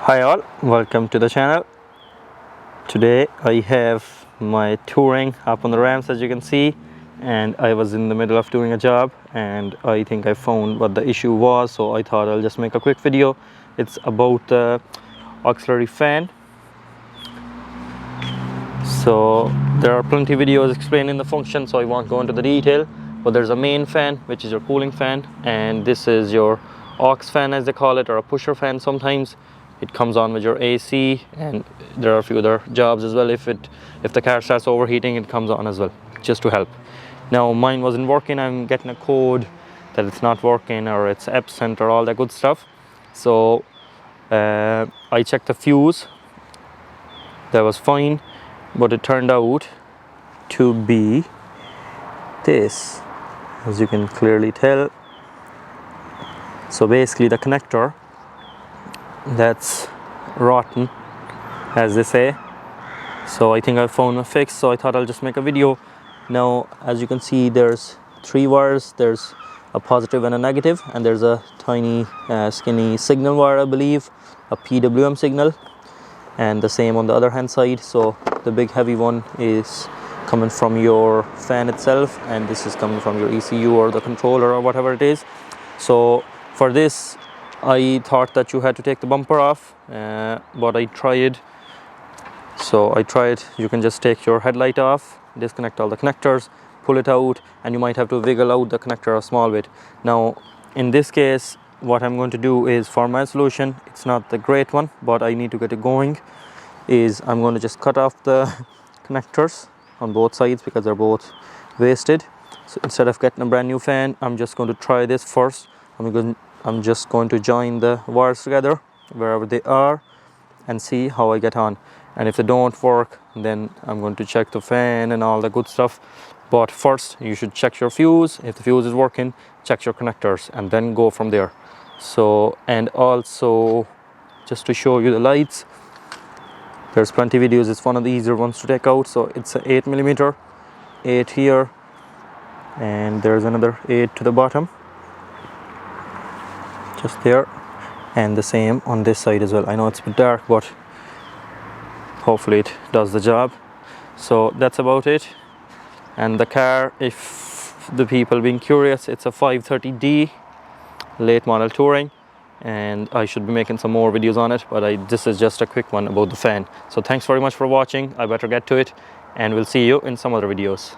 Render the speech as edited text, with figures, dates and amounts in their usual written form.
Hi all, welcome to the channel. Today I have my Touring up on the ramps, as you can see, and I was in the middle of doing a job and I think I found what the issue was, so I thought I'll just make a quick video. It's about the auxiliary fan. So there are plenty of videos explaining the function, so I won't go into the detail, but there's a main fan, which is your cooling fan, and this is your aux fan, as they call it, or a pusher fan sometimes. It comes on with your AC, and there are a few other jobs as well. If the car starts overheating, it comes on as well, just to help. Now mine wasn't working. I'm getting a code that it's not working or it's absent or all that good stuff. So I checked the fuse. That was fine, but it turned out to be this, as you can clearly tell. So basically the connector that's rotten, as they say. So I think I found a fix, so I thought I'll just make a video. Now as you can see, there's three wires. There's a positive and a negative, and there's a tiny skinny signal wire, I believe, a PWM signal, and the same on the other hand side. So the big heavy one is coming from your fan itself, and this is coming from your ECU or the controller or whatever it is. So for this, I thought that you had to take the bumper off, but I tried. So I tried. You can just take your headlight off, disconnect all the connectors, pull it out, and you might have to wiggle out the connector a small bit. Now in this case, what I'm going to do is, for my solution, it's not the great one, but I need to get it going, is I'm going to just cut off the connectors on both sides because they're both wasted. So instead of getting a brand new fan, I'm just going to try this first. I'm just going to join the wires together wherever they are and see how I get on. And if they don't work, then I'm going to check the fan and all the good stuff. But first, you should check your fuse. If the fuse is working, check your connectors and then go from there. So, and also, just to show you the lights, there's plenty of videos. It's one of the easier ones to take out. So it's an 8mm, 8 here, and there's another 8 to the bottom, just there, and the same on this side as well. I know it's a bit dark, but hopefully it does the job. So that's about it. And the car, if the people being curious, it's a 530D late model Touring, and I should be making some more videos on it, but this is just a quick one about the fan. So thanks very much for watching. I better get to it, and we'll see you in some other videos.